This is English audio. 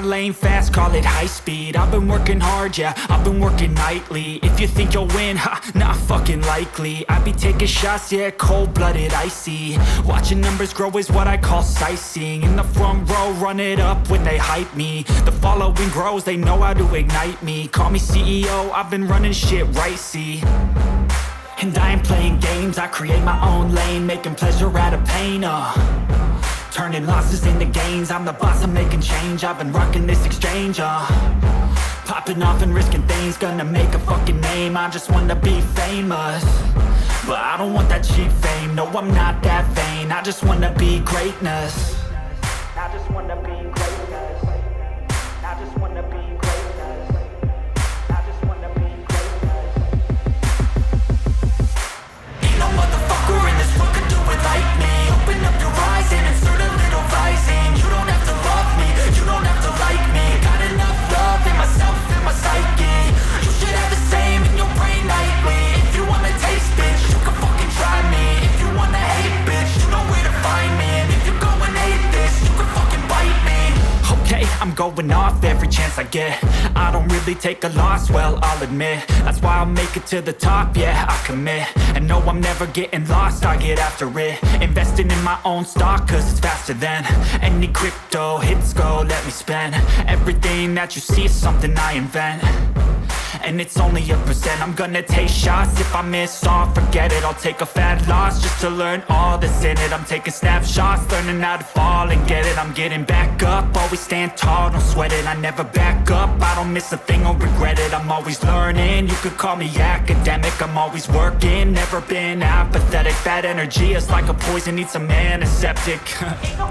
lane fast, call it high speed. I've been working hard, yeah, I've been working nightly. If you think you'll win, ha, not fucking likely. I be taking shots, yeah, cold-blooded, icy. Watching numbers grow is what I call sightseeing. In the front row, run it up when they hype me. The following grows, they know how to ignite me. Call me CEO, I've been running shit right, see. And I ain't playing games, I create my own lane, making pleasure out of pain, turning losses into gains, I'm the boss, I'm making change. I've been rocking this exchange, popping off and risking things, gonna make a fucking name. I just wanna be famous, but I don't want that cheap fame. No, I'm not that vain, I just wanna be greatness. I just wanna be greatness. I just wanna be greatness. I just wanna be greatness. Ain't no motherfucker in this world could do it like me. Open up your eyes and insert a little rising. You don't have to love me, you don't have to like me. Got enough love in myself and my psyche. You should have the same in your brain nightly. If you wanna taste, bitch, you can fucking try me. If you wanna hate, bitch, you know where to find me. And if you go and hate this, you can fucking bite me. Okay, I'm going off every chance I get. I don't really take a loss, well, I'll admit. That's why I'll make it to the top, yeah, I commit. And no, I'm never getting lost, I get after it. Investing in my own stock, cause it's faster than any crypto hits go, let me spend. Everything that you see is something I invent, and it's only a percent. I'm gonna take shots, if I miss all, forget it. I'll take a fat loss just to learn all that's in it. I'm taking snapshots, learning how to fall and get it. I'm getting back up, always stand tall, don't sweat it. I never back up, I don't miss a thing or regret it. I'm always learning, you could call me academic. I'm always working, never been apathetic. Bad energy is like a poison, needs some antiseptic. Ain't no